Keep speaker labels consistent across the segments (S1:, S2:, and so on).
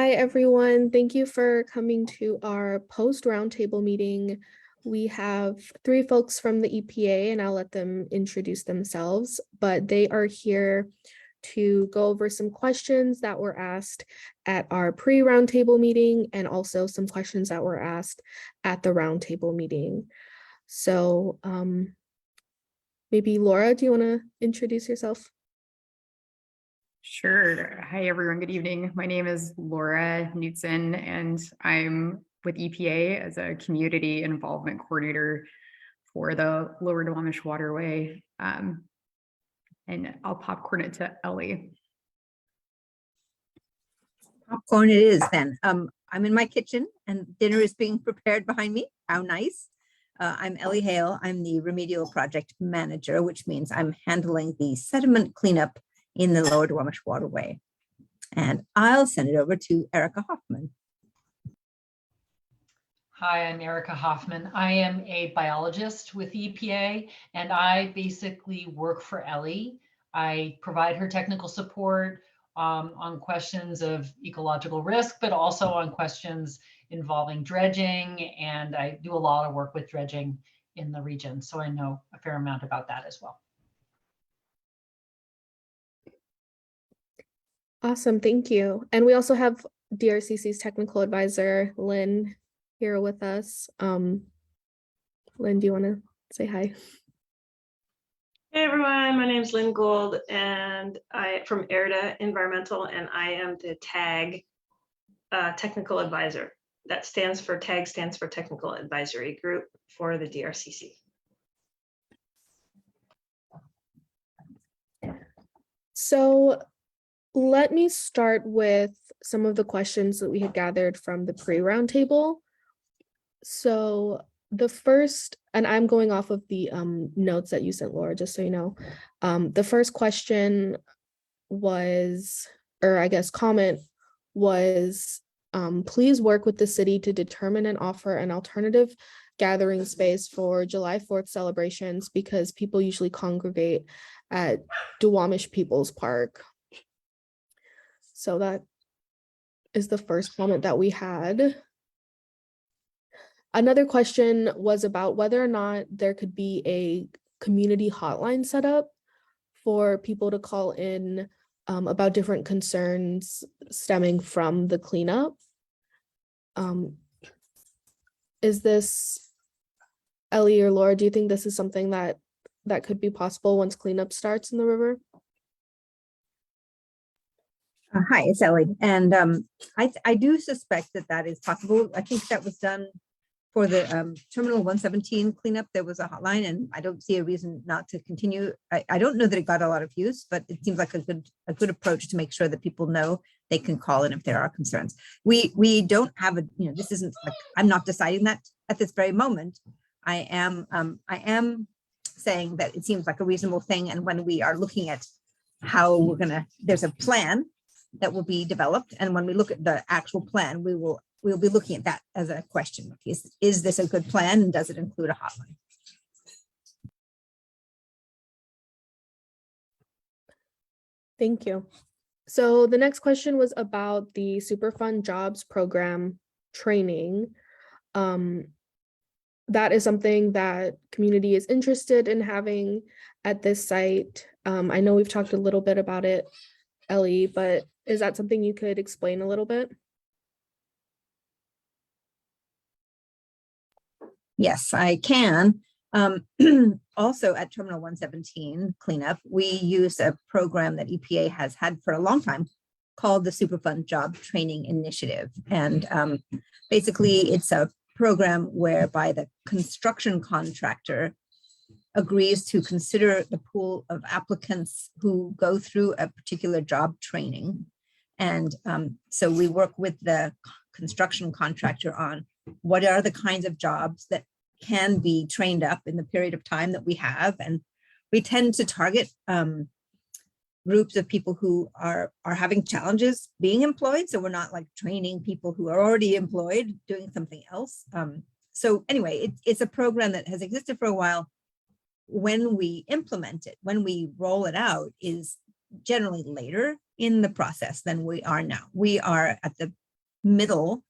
S1: Hi, everyone. Thank you for coming to our post roundtable meeting. We have three folks from the EPA, and I'll let them introduce themselves, but they are here to go over some questions that were asked at our pre-roundtable meeting and also some questions that were asked at the roundtable meeting. So maybe Laura, do you want to introduce yourself?
S2: Sure. Hi, everyone. Good evening. My name is Laura Knutson, and I'm with EPA as a community involvement coordinator for the Lower Duwamish Waterway. And I'll popcorn it to Ellie.
S3: Popcorn it is then. I'm in my kitchen and dinner is being prepared behind me. How nice. I'm Ellie Hale. I'm the remedial project manager, which means I'm handling the sediment cleanup in the Lower Duwamish Waterway. And I'll send it over to Erica Hoffman.
S4: Hi, I'm Erica Hoffman. I am a biologist with EPA, and I basically work for Ellie. I provide her technical support on questions of ecological risk, but also on questions involving dredging, and I do a lot of work with dredging in the region, so I know a fair amount about that as well.
S1: Awesome, thank you. And we also have DRCC's technical advisor, Lynn, here with us. Lynn, do you want to say hi?
S5: Hey everyone, my name is Lynn Gould and I'm from ERDA Environmental, and I am the TAG technical advisor. That stands for Technical Advisory Group for the DRCC.
S1: So let me start with some of the questions that we had gathered from the pre-roundtable. So the first, and I'm going off of the notes that you sent, Laura, just so you know. The first question was, or I guess comment was, please work with the city to determine and offer an alternative gathering space for July 4th celebrations because people usually congregate at Duwamish People's Park. So that is the first comment that we had. Another question was about whether or not there could be a community hotline set up for people to call in about different concerns stemming from the cleanup. Is this, Ellie or Laura, do you think this is something that could be possible once cleanup starts in the river?
S3: Hi, it's Ellie. And I do suspect that that is possible. I think that was done for the Terminal 117 cleanup. There was a hotline, and I don't see a reason not to continue. I don't know that it got a lot of use, but it seems like a good approach to make sure that people know they can call in if there are concerns. We don't have a, this isn't like, I'm not deciding that at this very moment. I am saying that it seems like a reasonable thing. And when we are looking at how we're there's a plan that will be developed. And when we look at the actual plan, we'll be looking at that as a question. Is this a good plan, and does it include a hotline?
S1: Thank you. So the next question was about the Superfund jobs program training. That is something that community is interested in having at this site. I know we've talked a little bit about it, Ellie, but is that something you could explain a little bit?
S3: Yes, I can. Also at Terminal 117 cleanup, we use a program that EPA has had for a long time called the Superfund Job Training Initiative. And basically it's a program whereby the construction contractor agrees to consider the pool of applicants who go through a particular job training. And so we work with the construction contractor on what are the kinds of jobs that can be trained up in the period of time that we have. And we tend to target groups of people who are having challenges being employed. So we're not like training people who are already employed doing something else. So anyway, it's a program that has existed for a while. When we implement it, when we roll it out, is generally later in the process than we are now. We are at the middle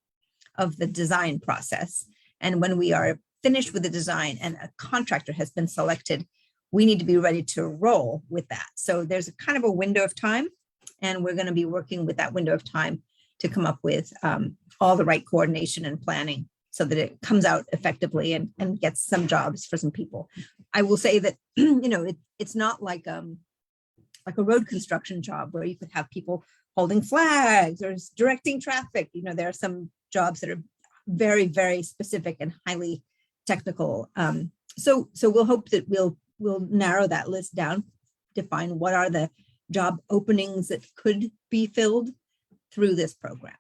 S3: of the design process. And when we are finished with the design and a contractor has been selected, we need to be ready to roll with that. So there's a kind of a window of time, and we're going to be working with that window of time to come up with all the right coordination and planning so that it comes out effectively and gets some jobs for some people. I will say that, it's not like a road construction job where you could have people holding flags or directing traffic. There are some jobs that are very, very specific and highly technical. So we'll hope that we'll narrow that list down, define what are the job openings that could be filled through this program.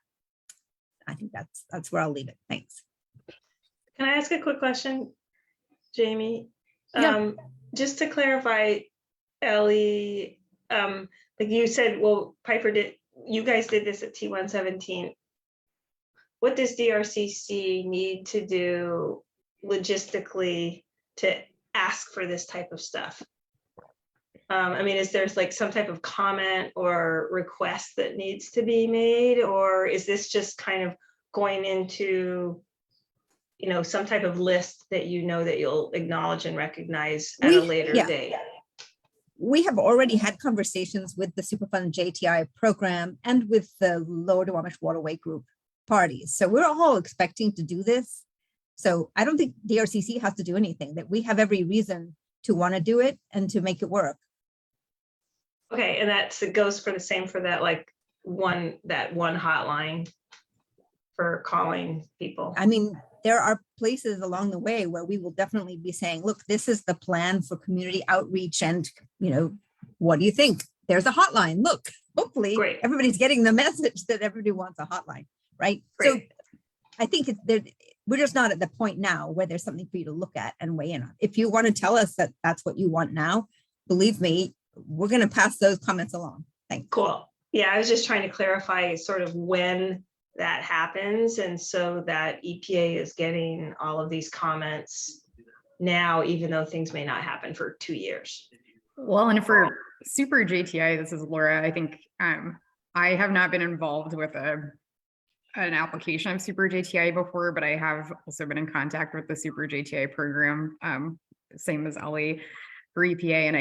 S3: I think that's where I'll leave it. Thanks.
S5: Can I ask a quick question, Jamie?
S1: Yeah.
S5: Just to clarify, Ellie, like you said, well, you guys did this at T117. What does DRCC need to do logistically to ask for this type of stuff? Is there like some type of comment or request that needs to be made, or is this just kind of going into some type of list that that you'll acknowledge and recognize at a later date?
S3: We have already had conversations with the Superfund JTI program and with the Lower Duwamish Waterway Group parties. So we're all expecting to do this. So I don't think DRCC has to do anything, that we have every reason to want to do it and to make it work.
S5: Okay, and it goes for the same for that one hotline for calling people.
S3: There are places along the way where we will definitely be saying, look, this is the plan for community outreach, and what do you think? There's a hotline. Look, hopefully
S5: Great.
S3: Everybody's getting the message that everybody wants a hotline, right?
S5: Great.
S3: So I think we're just not at the point now where there's something for you to look at and weigh in on. If you want to tell us that that's what you want now, believe me, we're going to pass those comments along. Thanks.
S5: Cool. Yeah, I was just trying to clarify sort of when that happens, and so that EPA is getting all of these comments now, even though things may not happen for 2 years.
S2: Well, and for Super JTI, this is Laura. I think I have not been involved with an application of Super JTI before, but I have also been in contact with the Super JTI program, same as Ellie, for EPA. And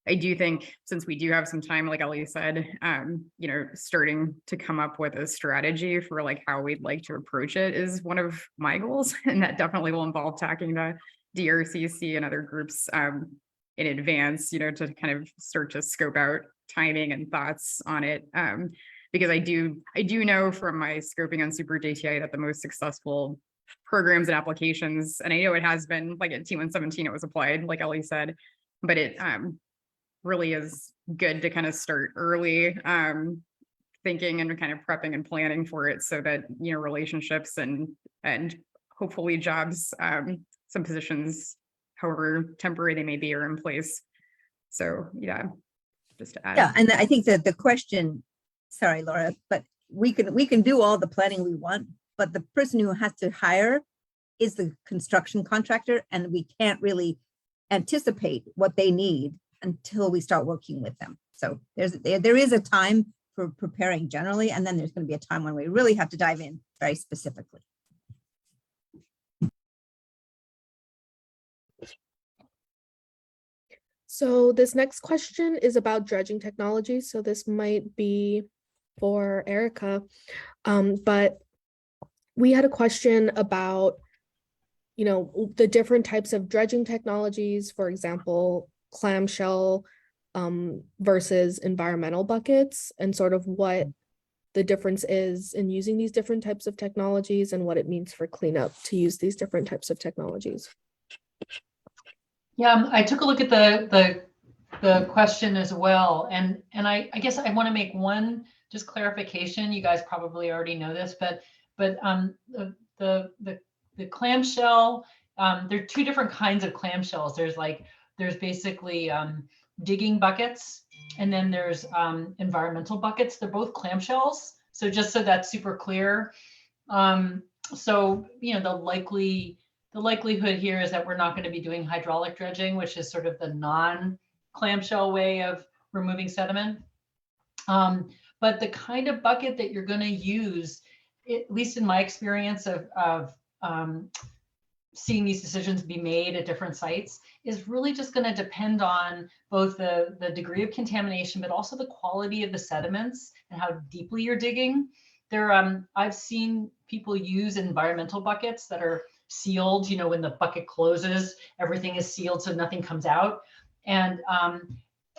S2: I do think, since we do have some time, like Ellie said, starting to come up with a strategy for how we'd like to approach it is one of my goals. And that definitely will involve talking to DRCC and other groups in advance, to kind of start to scope out timing and thoughts on it. Because I do know from my scoping on Super JTI that the most successful programs and applications, and I know it has been, like at T117, it was applied, like Ellie said, but it really is good to kind of start early, thinking and kind of prepping and planning for it, so that relationships and hopefully jobs, some positions, however temporary they may be, are in place. So yeah, just to add.
S3: Yeah, and I think that the question, sorry, Laura, but we can do all the planning we want, but the person who has to hire is the construction contractor, and we can't really anticipate what they need until we start working with them. So there is a time for preparing generally, and then there's going to be a time when we really have to dive in very specifically.
S1: So this next question is about dredging technology. So this might be for Erica, but we had a question about, the different types of dredging technologies, for example, clamshell versus environmental buckets, and sort of what the difference is in using these different types of technologies and what it means for cleanup to use these different types of technologies.
S4: Yeah, I took a look at the question as well, and I guess I want to make one just clarification. You guys probably already know this, but the clamshell, there are two different kinds of clamshells. There's basically digging buckets, and then there's environmental buckets. They're both clamshells. So just so that's super clear. So the likelihood here is that we're not going to be doing hydraulic dredging, which is sort of the non-clamshell way of removing sediment. But the kind of bucket that you're going to use at least in my experience of seeing these decisions be made at different sites, is really just going to depend on both the degree of contamination, but also the quality of the sediments and how deeply you're digging. I've seen people use environmental buckets that are sealed, when the bucket closes, everything is sealed so nothing comes out. And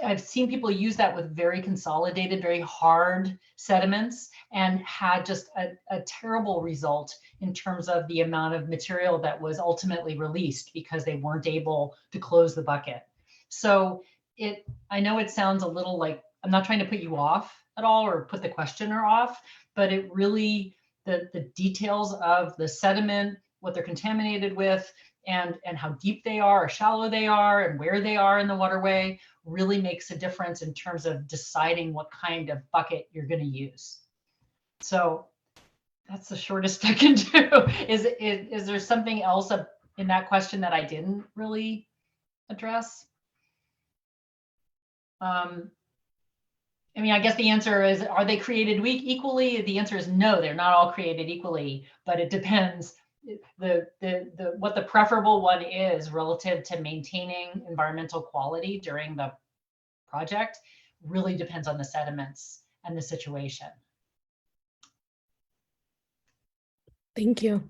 S4: I've seen people use that with very consolidated, very hard sediments, and had just a terrible result in terms of the amount of material that was ultimately released because they weren't able to close the bucket. So I know it sounds a little like, I'm not trying to put you off at all or put the questioner off, but it really, the details of the sediment, what they're contaminated with, and how deep they are or shallow they are and where they are in the waterway really makes a difference in terms of deciding what kind of bucket you're going to use. So that's the shortest I can do. Is there something else in that question that I didn't really address? I mean, I guess the answer is, are they created equally? The answer is no, they're not all created equally, but it depends what the preferable one is relative to maintaining environmental quality during the project really depends on the sediments and the situation.
S1: Thank you.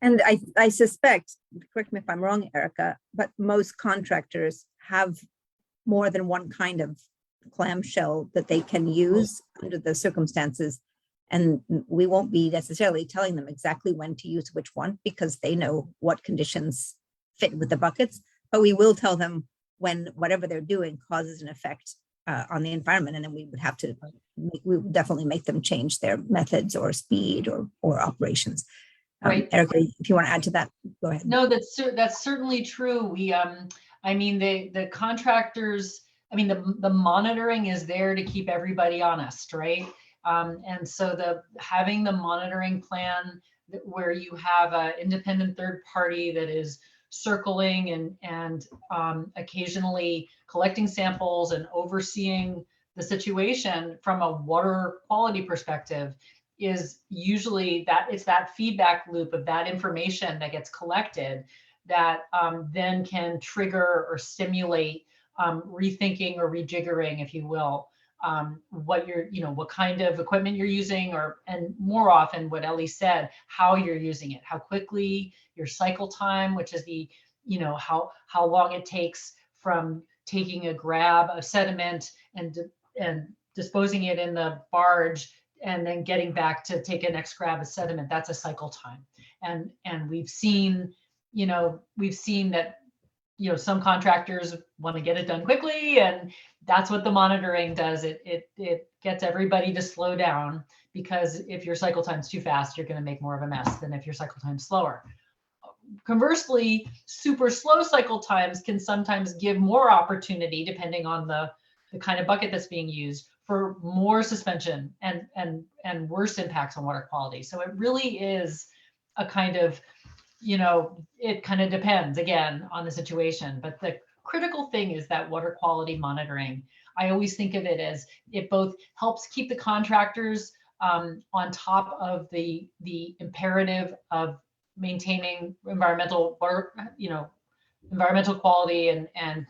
S3: And I suspect, correct me if I'm wrong, Erica, but most contractors have more than one kind of clamshell that they can use under the circumstances. And we won't be necessarily telling them exactly when to use which one because they know what conditions fit with the buckets, but we will tell them when whatever they're doing causes an effect on the environment. And then we would definitely make them change their methods or speed or operations.
S4: Right.
S3: Erica, if you want to add to that, go ahead.
S4: No, that's certainly true. I mean, the contractors, I mean, the monitoring is there to keep everybody honest, right? And so having the monitoring plan where you have an independent third party that is circling and occasionally collecting samples and overseeing the situation from a water quality perspective is usually it's that feedback loop of that information that gets collected that then can trigger or stimulate rethinking or rejiggering, if you will, what kind of equipment you're using, and more often what Ellie said, how you're using it, how quickly, your cycle time, which is how long it takes from taking a grab of sediment and disposing it in the barge and then getting back to take a next grab of sediment. That's a cycle time. And we've seen that some contractors want to get it done quickly, and that's what the monitoring does. It gets everybody to slow down, because if your cycle time's too fast, you're going to make more of a mess than if your cycle time's slower. Conversely, super slow cycle times can sometimes give more opportunity, depending on the kind of bucket that's being used, for more suspension and worse impacts on water quality. So it really is a kind of, it kind of depends again on the situation. But the critical thing is that water quality monitoring. I always think of it as it both helps keep the contractors on top of the imperative of maintaining environmental quality and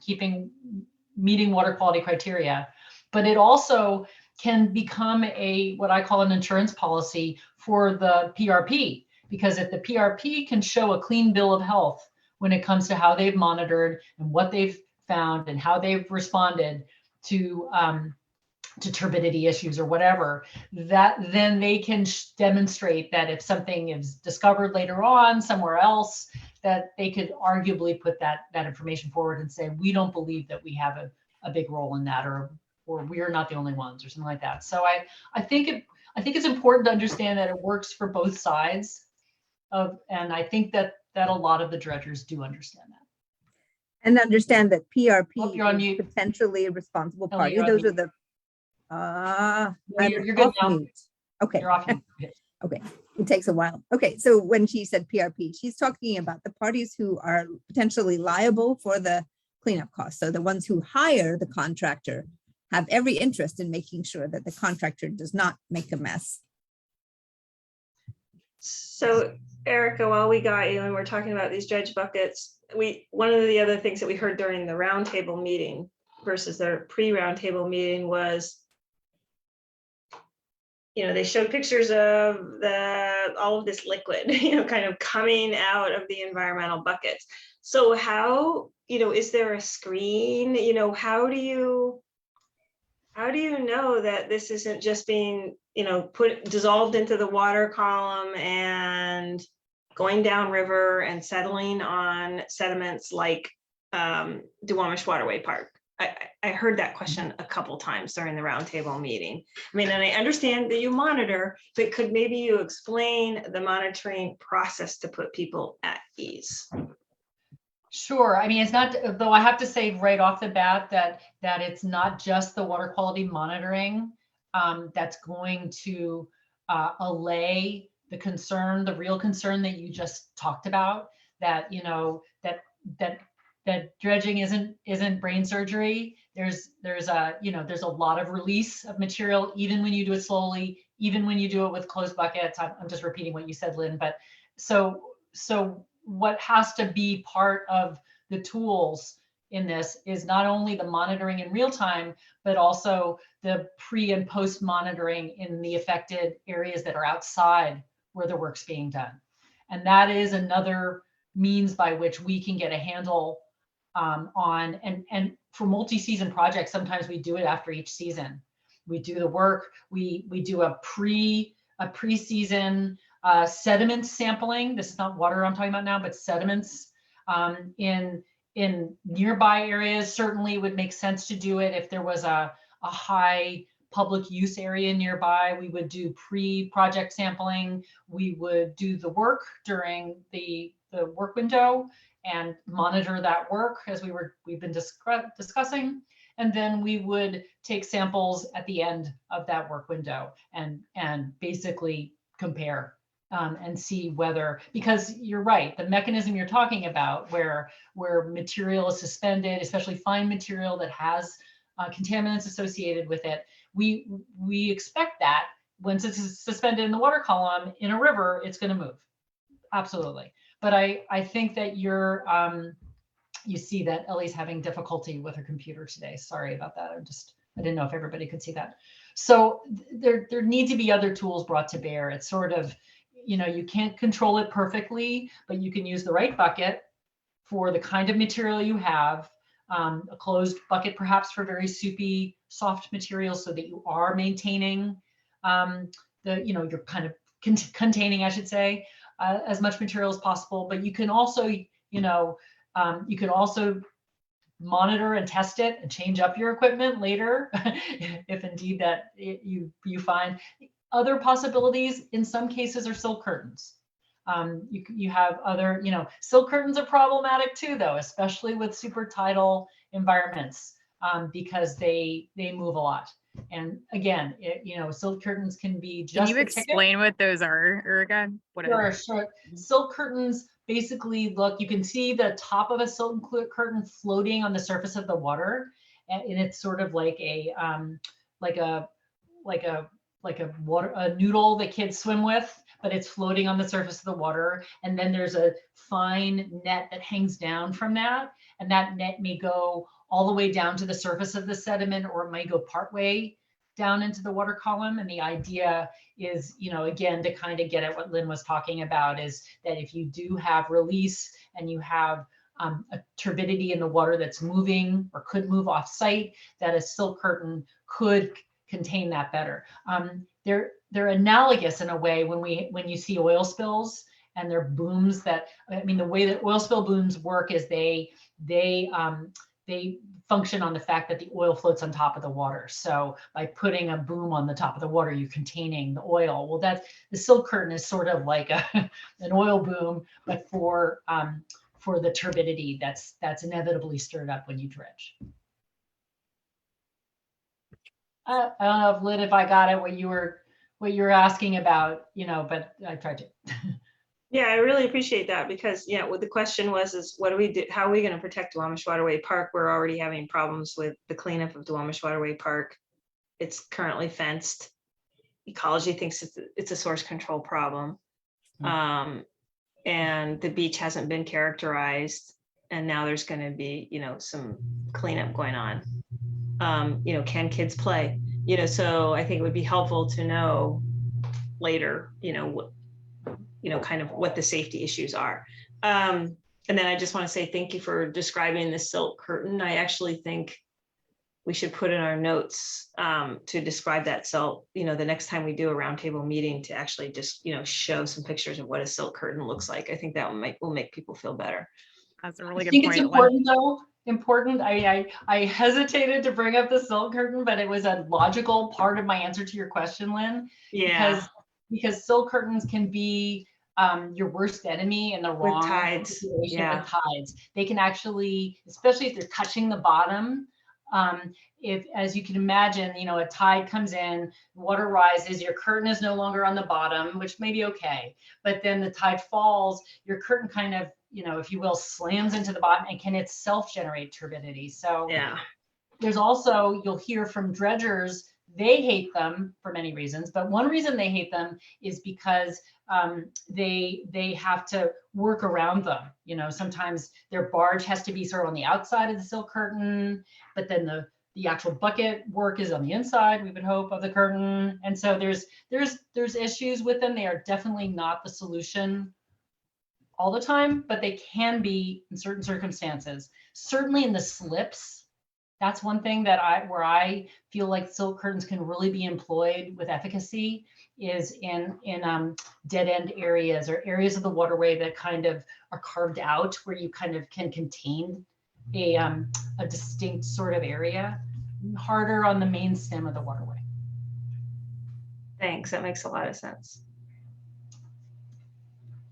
S4: meeting water quality criteria, but it also can become what I call an insurance policy for the PRP. Because if the PRP can show a clean bill of health when it comes to how they've monitored and what they've found and how they've responded to turbidity issues or whatever, that then they can demonstrate that if something is discovered later on somewhere else, that they could arguably put that information forward and say, we don't believe that we have a big role in that, or we are not the only ones, or something like that. So I think it's important to understand that it works for both sides. And I think that a lot of the dredgers do understand that.
S3: And understand that PRP
S4: You're on
S3: is
S4: mute.
S3: potentially a responsible
S4: Ellie,
S3: party.
S4: you're on
S3: Those
S4: mute.
S3: are the,
S4: No, you're good
S3: off
S4: now.
S3: mute. Okay,
S4: You're off mute.
S3: okay. It takes a while. Okay, so when she said PRP, she's talking about the parties who are potentially liable for the cleanup costs. So the ones who hire the contractor have every interest in making sure that the contractor does not make a mess
S5: So Erica, while we got you and we're talking about these dredge buckets, one of the other things that we heard during the roundtable meeting versus their pre-roundtable meeting was, they showed pictures of all of this liquid, kind of coming out of the environmental buckets. So how, is there a screen? How do you know that this isn't just being, dissolved into the water column and going downriver and settling on sediments like Duwamish Waterway Park? I heard that question a couple times during the roundtable meeting. I mean, and I understand that you monitor, but could maybe you explain the monitoring process to put people at ease?
S4: Sure. I mean, it's not, though I have to say right off the bat that it's not just the water quality monitoring that's going to allay the real concern that you just talked about, that, that dredging isn't brain surgery. There's a lot of release of material, even when you do it slowly, even when you do it with closed buckets. I'm just repeating what you said, Lynn, but so what has to be part of the tools in this is not only the monitoring in real time, but also the pre and post monitoring in the affected areas that are outside where the work's being done. And that is another means by which we can get a handle on, and for multi-season projects, sometimes we do it after each season. We do the work, we do a pre-season sediment sampling. This is not water I'm talking about now, but sediments in nearby areas. Certainly would make sense to do it if there was a high public use area nearby. We would do pre-project sampling. We would do the work during the work window and monitor that work as we've been discussing. And then we would take samples at the end of that work window and basically compare and see whether, because you're right, the mechanism you're talking about where material is suspended, especially fine material that has contaminants associated with it, we expect that once it's suspended in the water column in a river, it's going to move. Absolutely. But I think that you see that Ellie's having difficulty with her computer today. Sorry about that. I didn't know if everybody could see that. So there need to be other tools brought to bear. It's sort of, you can't control it perfectly, but you can use the right bucket for the kind of material you have, a closed bucket perhaps for very soupy, soft materials so that you are maintaining you're kind of containing, I should say, as much material as possible. But you can also, you can also monitor and test it and change up your equipment later if indeed that you find. Other possibilities in some cases are silk curtains. You have other, silk curtains are problematic too, though, especially with super tidal environments because they move a lot. And again, silk curtains can be just.
S2: Can you explain what those are, Erica?
S4: Sure. Silk curtains basically look. You can see the top of a silk curtain floating on the surface of the water, and it's sort of like a noodle that kids swim with, but it's floating on the surface of the water. And then there's a fine net that hangs down from that, and that net may go all the way down to the surface of the sediment, or it might go partway down into the water column. And the idea is, again, to kind of get at what Lynn was talking about, is that if you do have release and you have a turbidity in the water that's moving or could move off site, that a silk curtain could contain that better. They're analogous in a way when you see oil spills and their booms that, the way that oil spill booms work is they function on the fact that the oil floats on top of the water. So by putting a boom on the top of the water, you're containing the oil. Well, that's the silk curtain is sort of like an oil boom, but for the turbidity that's inevitably stirred up when you dredge. I don't know if Lynn, if I got it, what you were asking about, but I tried to.
S5: Yeah, I really appreciate that because, what the question was what do we do? How are we going to protect Duwamish Waterway Park? We're already having problems with the cleanup of Duwamish Waterway Park. It's currently fenced. Ecology thinks it's a source control problem. And the beach hasn't been characterized, and now there's going to be, some cleanup going on. Can kids play? So I think it would be helpful to know later, kind of what the safety issues are. And then I just want to say thank you for describing the silk curtain. I actually think we should put in our notes to describe that silk, the next time we do a roundtable meeting, to actually just, show some pictures of what a silk curtain looks like. I think that will make people feel better.
S2: That's a really
S4: I
S2: good
S4: think
S2: point.
S4: it's important though. Important. I hesitated to bring up the silk curtain, but it was a logical part of my answer to your question, Lynn.
S5: Yeah.
S4: Because silk curtains can be your worst enemy in the wrong
S5: tides.
S4: situation
S5: Yeah.
S4: with tides. They can actually, especially if they're touching the bottom. If, as you can imagine, a tide comes in, water rises, your curtain is no longer on the bottom, which may be okay. But then the tide falls, your curtain kind of, if you will, slams into the bottom and can itself generate turbidity. So
S5: Yeah.
S4: there's also, you'll hear from dredgers, they hate them for many reasons, but one reason they hate them is because they have to work around them. Sometimes their barge has to be sort of on the outside of the silk curtain, but then the actual bucket work is on the inside, we would hope, of the curtain. And so there's issues with them. They are definitely not the solution all the time, but they can be in certain circumstances. Certainly in the slips, that's one thing that where I feel like silk curtains can really be employed with efficacy, is in dead end areas or areas of the waterway that kind of are carved out, where you kind of can contain a distinct sort of area. Harder on the main stem of the waterway.
S5: Thanks. That makes a lot of sense.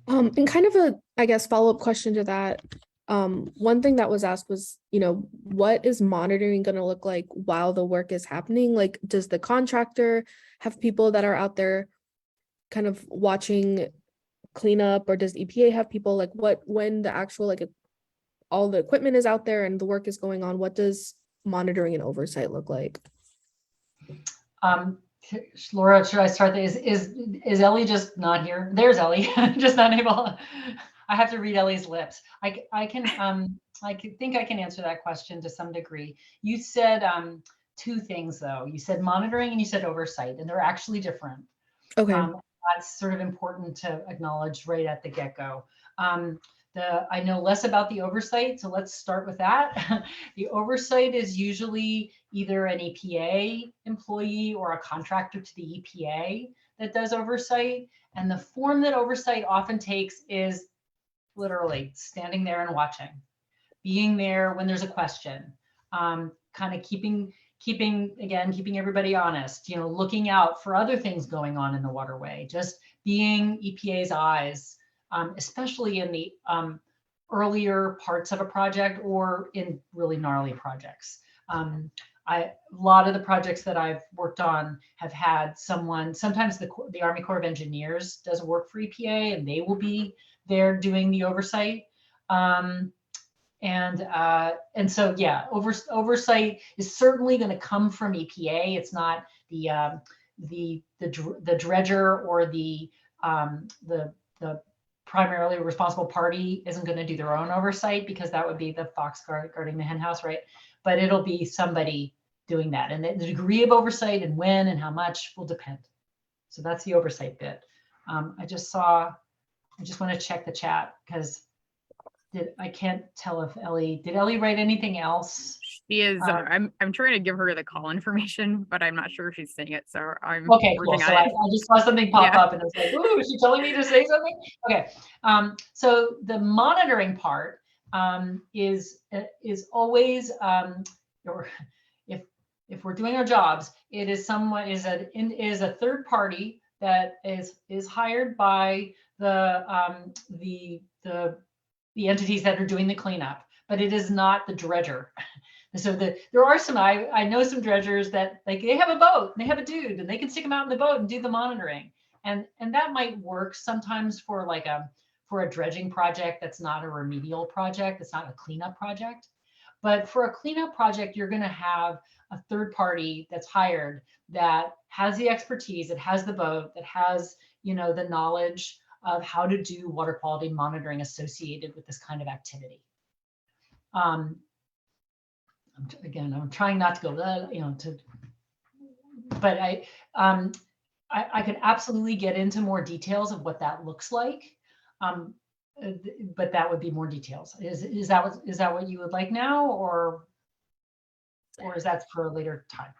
S1: And kind of a, I guess, follow-up question to that. One thing that was asked was, what is monitoring going to look like while the work is happening? Like, does the contractor have people that are out there kind of watching cleanup, or does EPA have people, like, when the actual, like, all the equipment is out there and the work is going on, what does monitoring and oversight look like?
S4: Laura, should I start? Is Ellie just not here? There's Ellie, just not able. I have to read Ellie's lips. I think I can answer that question to some degree. You said two things though. You said monitoring and you said oversight, and they're actually different.
S1: Okay.
S4: That's sort of important to acknowledge right at the get-go. I know less about the oversight, so let's start with that. The oversight is usually either an EPA employee or a contractor to the EPA that does oversight. And the form that oversight often takes is literally standing there and watching, being there when there's a question, kind of keeping everybody honest, looking out for other things going on in the waterway, just being EPA's eyes. Especially in the earlier parts of a project or in really gnarly projects. A lot of the projects that I've worked on have had someone, sometimes the Army Corps of Engineers does work for EPA and they will be there doing the oversight. And so, yeah, oversight is certainly going to come from EPA. It's not the dredger or the primarily responsible party isn't going to do their own oversight, because that would be the fox guarding the hen house, right? But it'll be somebody doing that. And the degree of oversight and when and how much will depend. So that's the oversight bit. I just want to check the chat, because I can't tell if did Ellie write anything else?
S2: She is, I'm trying to give her the call information, but I'm not sure if she's saying it. So I'm
S4: okay, cool. So I just saw something pop up and I was like, ooh, is she telling me to say something? Okay. So the monitoring part is always, or if we're doing our jobs, it is a third party that is hired by the entities that are doing the cleanup, but it is not the dredger. So there are some, I know some dredgers that, like, they have a boat, they have a dude, and they can stick them out in the boat and do the monitoring. And that might work sometimes for a dredging project that's not a remedial project, it's not a cleanup project. But for a cleanup project, you're going to have a third party that's hired that has the expertise, that has the boat, that has, the knowledge of how to do water quality monitoring associated with this kind of activity. Again, I'm trying not to go, but I could absolutely get into more details of what that looks like. But that would be more details. Is that what you would like now, or is that for a later time?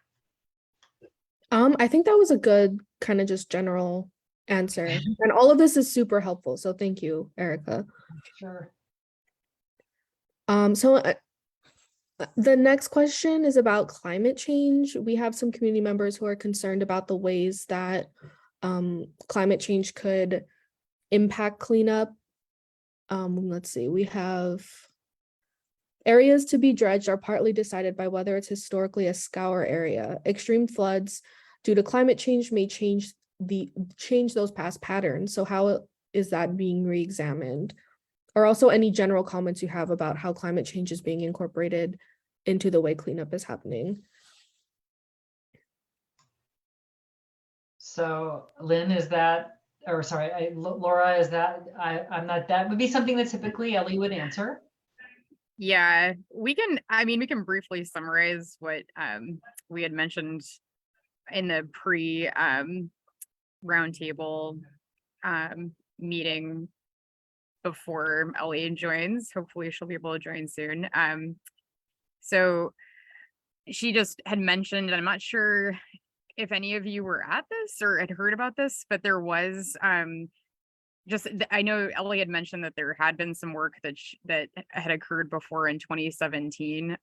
S1: I think that was a good kind of just general answer. And all of this is super helpful. So thank you, Erica.
S4: Sure.
S1: The next question is about climate change. We have some community members who are concerned about the ways that climate change could impact cleanup. Let's see, we have areas to be dredged are partly decided by whether it's historically a scour area. Extreme floods due to climate change may change those past patterns. So how is that being re-examined? Or also any general comments you have about how climate change is being incorporated into the way cleanup is happening.
S4: So Lynn, is that, or sorry, Laura, is that, I'm not, that would be something that typically Ellie would answer.
S2: Yeah, we can briefly summarize what we had mentioned in the pre roundtable meeting before Ellie joins. Hopefully she'll be able to join soon. So she just had mentioned, and I'm not sure if any of you were at this or had heard about this, but there was I know Ellie had mentioned that there had been some work that had occurred before in 2017,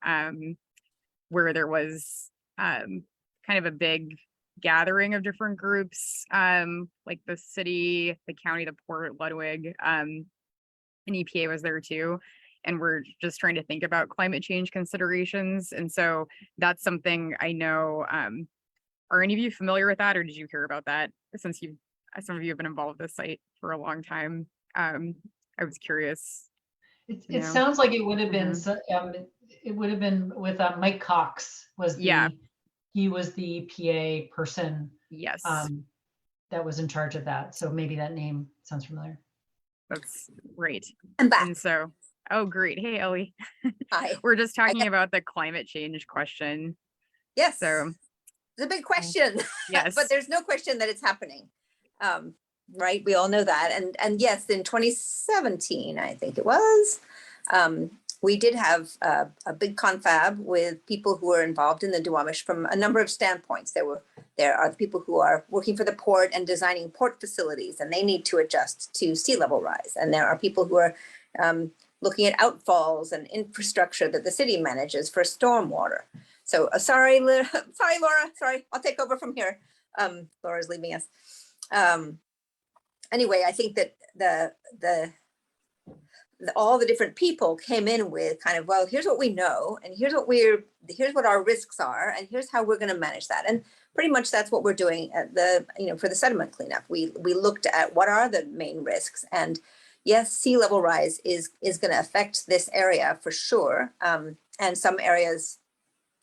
S2: where there was kind of a big gathering of different groups, like the city, the county, the Port Ludwig, and EPA was there too. And we're just trying to think about climate change considerations. And so that's something I know, are any of you familiar with that, or did you hear about that since some of you have been involved with this site for a long time? I was curious.
S4: It sounds like it would have been, it would have been with Mike Cox he was the EPA person.
S2: Yes.
S4: That was in charge of that. So maybe that name sounds familiar.
S2: That's great.
S3: I'm back.
S2: And so, oh, great. Hey, Ellie.
S3: Hi.
S2: We're just talking about the climate change question.
S3: Yes.
S2: So
S3: it's a big question.
S2: Yes.
S3: But there's no question that it's happening. Right. We all know that. And yes, in 2017, I think it was, we did have a big confab with people who were involved in the Duwamish from a number of standpoints. There are people who are working for the port and designing port facilities, and they need to adjust to sea level rise. And there are people who are looking at outfalls and infrastructure that the city manages for stormwater. So sorry, Laura, sorry, I'll take over from here. Laura's leaving us. Anyway, I think that all the different people came in with kind of, well, here's what we know, and here's what our risks are, and here's how we're going to manage that. And pretty much that's what we're doing at for the sediment cleanup. We looked at what are the main risks, and yes, sea level rise is going to affect this area for sure. And some areas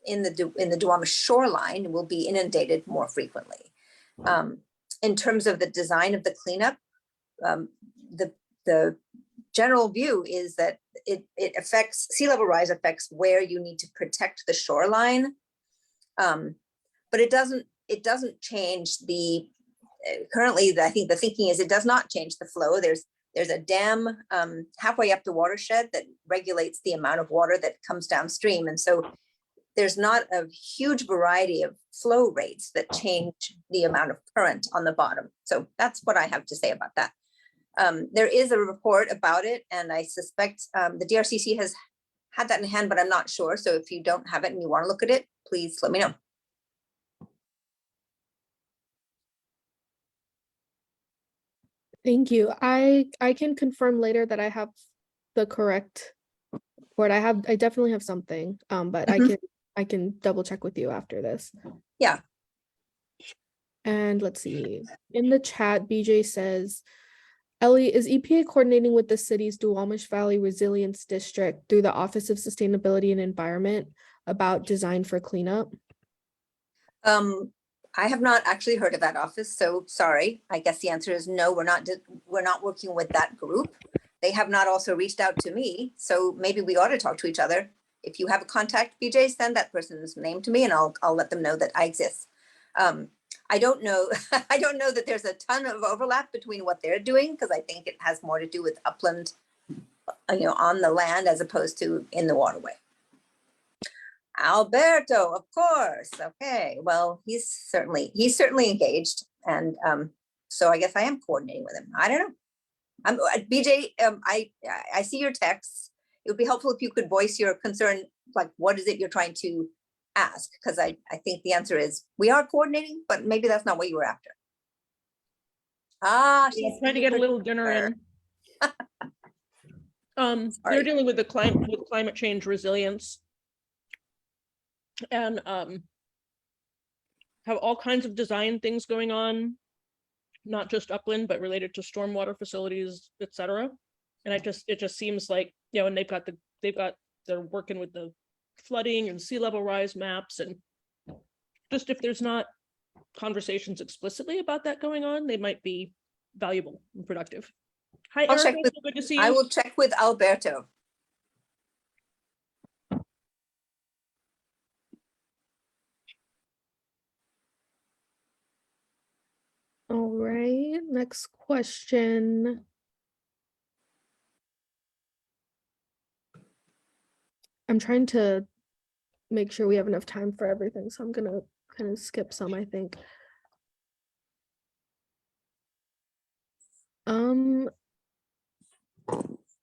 S3: in the Duwamish shoreline will be inundated more frequently. In terms of the design of the cleanup, the general view is that sea level rise affects where you need to protect the shoreline, but it doesn't change the. Currently, I think the thinking is it does not change the flow. There's a dam halfway up the watershed that regulates the amount of water that comes downstream, and so there's not a huge variety of flow rates that change the amount of current on the bottom. So that's what I have to say about that. There is a report about it, and I suspect the DRCC has had that in hand, but I'm not sure. So if you don't have it and you want to look at it, please let me know.
S1: Thank you. I can confirm later that I have the correct report. I definitely have something, but I can double check with you after this.
S3: Yeah.
S1: And let's see. In the chat, BJ says, Ellie, is EPA coordinating with the city's Duwamish Valley Resilience District through the Office of Sustainability and Environment about design for cleanup?
S3: I have not actually heard of that office, so sorry. I guess the answer is no, we're not working with that group. They have not also reached out to me, so maybe we ought to talk to each other. If you have a contact, BJ, send that person's name to me and I'll let them know that I exist. I don't know, I don't know that there's a ton of overlap between what they're doing, because I think it has more to do with upland, on the land as opposed to in the waterway. Alberto, of course. Okay, well, he's certainly engaged, and so I guess I am coordinating with him. I don't know. BJ, I see your texts. It would be helpful if you could voice your concern, like what is it you're trying to ask? Because I think the answer is we are coordinating, but maybe that's not what you were after.
S6: Yeah,
S3: She's
S6: trying to get a little dinner in.
S3: Sorry.
S6: They're dealing with the climate change resilience, and have all kinds of design things going on, not just upland, but related to stormwater facilities, etc. And it just seems like, and they're working with the flooding and sea level rise maps, and just if there's not conversations explicitly about that going on, they might be valuable and productive. Hi,
S3: I'll check
S6: Erica,
S3: with-
S6: so good to see you.
S3: I will check with Alberto.
S1: All right, next question. I'm trying to make sure we have enough time for everything, so I'm gonna kind of skip some, I think.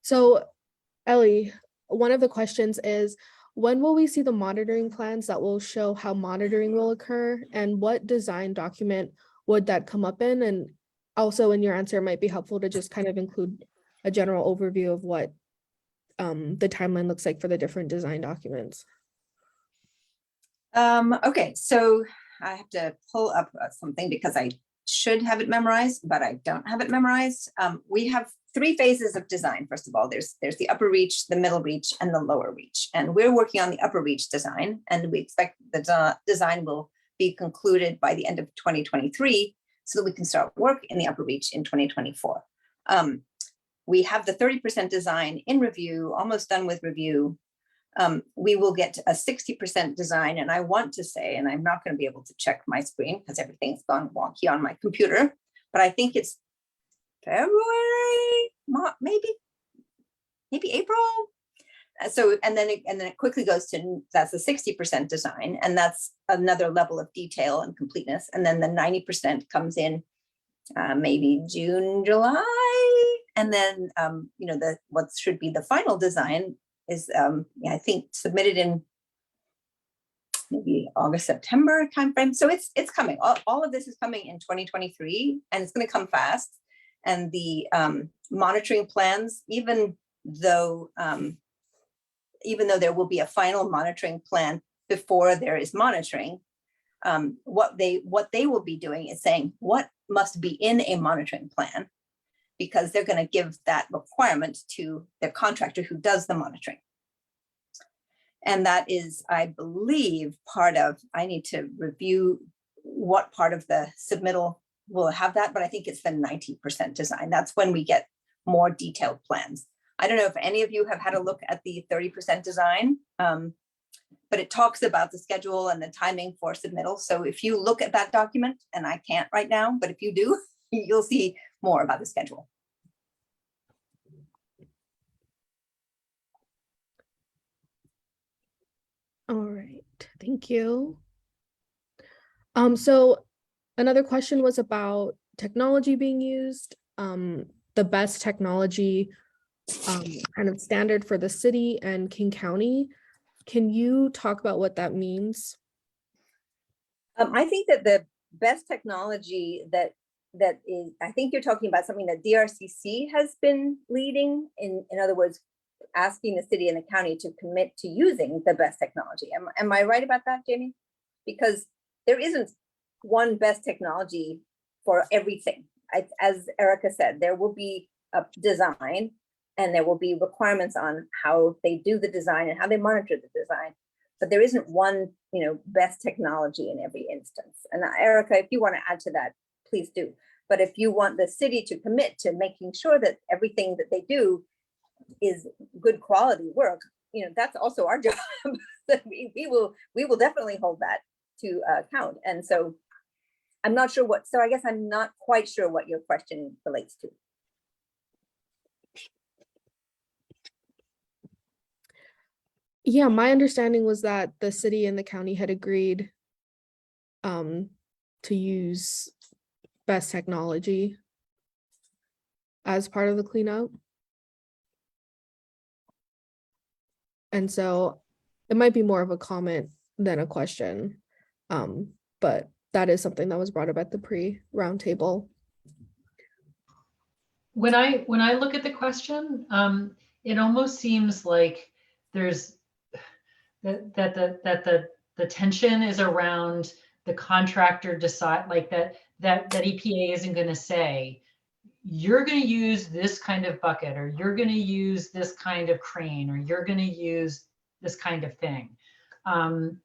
S1: So Ellie, one of the questions is, when will we see the monitoring plans that will show how monitoring will occur, and what design document would that come up in? And also in your answer, it might be helpful to just kind of include a general overview of what the timeline looks like for the different design documents.
S3: Okay, so I have to pull up something because I should have it memorized, but I don't have it memorized. We have 3 phases of design. First of all, there's the upper reach, the middle reach, and the lower reach. And we're working on the upper reach design, and we expect the design will be concluded by the end of 2023, so that we can start work in the upper reach in 2024. We have the 30% design in review, almost done with review. We will get a 60% design, and I want to say, and I'm not going to be able to check my screen because everything's gone wonky on my computer, but I think it's February, maybe April. So, and then it quickly goes to, that's a 60% design, and that's another level of detail and completeness. And then the 90% comes in maybe June, July, and then what should be the final design is I think submitted in maybe August, September timeframe. So it's coming. All of this is coming in 2023, and it's going to come fast. And the monitoring plans, even though there will be a final monitoring plan before there is monitoring, what they will be doing is saying what must be in a monitoring plan, because they're going to give that requirement to their contractor who does the monitoring. And that is, I believe, part of, I need to review what part of the submittal will have that, but I think it's the 90% design. That's when we get more detailed plans. I don't know if any of you have had a look at the 30% design, but it talks about the schedule and the timing for submittal. So if you look at that document, and I can't right now, but if you do, you'll see more about the schedule.
S1: All right, thank you. So another question was about technology being used, the best technology kind of standard for the city and King County. Can you talk about what that means?
S3: I think that the best technology that is, I think you're talking about something that DRCC has been leading, in other words, asking the city and the county to commit to using the best technology. Am I right about that, Jamie? Because there isn't one best technology for everything. As Erica said, there will be a design, and there will be requirements on how they do the design and how they monitor the design. but there isn't one, best technology in every instance. And Erica, if you want to add to that, please do. But if you want the city to commit to making sure that everything that they do is good quality work, that's also our job. we will definitely hold that to account. And so I'm not sure so I guess I'm not quite sure what your question relates to.
S1: Yeah, my understanding was that the city and the county had agreed to use best technology as part of the cleanup. And so it might be more of a comment than a question, but that is something that was brought up at the pre-roundtable.
S4: When I look at the question, it almost seems like there's that the tension is around the contractor decide, like that EPA isn't going to say you're going to use this kind of bucket, or you're going to use this kind of crane, or you're going to use this kind of thing, and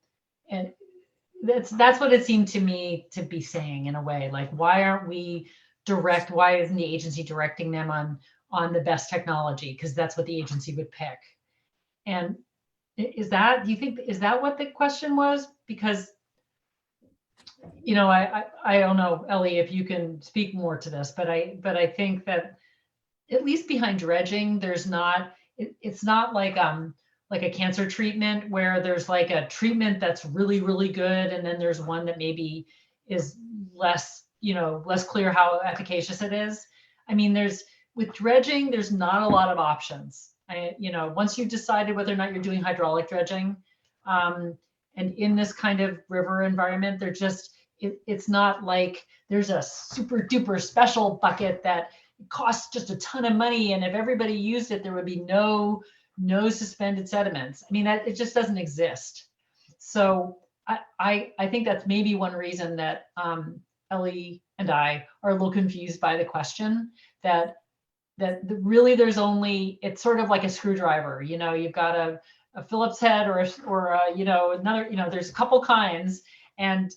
S4: that's what it seemed to me to be saying in a way. Like, why aren't we why isn't the agency directing them on the best technology? Because that's what the agency would pick. And do you think, is that what the question was? Because, I don't know, Ellie, if you can speak more to this, but I think that at least behind dredging, there's not, it's not like a cancer treatment where there's like a treatment that's really, really good. And then there's one that maybe is less clear how efficacious it is. I mean, with dredging, there's not a lot of options. Once you've decided whether or not you're doing hydraulic dredging, and in this kind of river environment, it's not like there's a super duper special bucket that costs just a ton of money, and if everybody used it, there would be no suspended sediments. I mean, it just doesn't exist. So I think that's maybe one reason that Ellie and I are a little confused by the question, that really it's sort of like a screwdriver. You've got a Phillips head or another, there's a couple kinds, and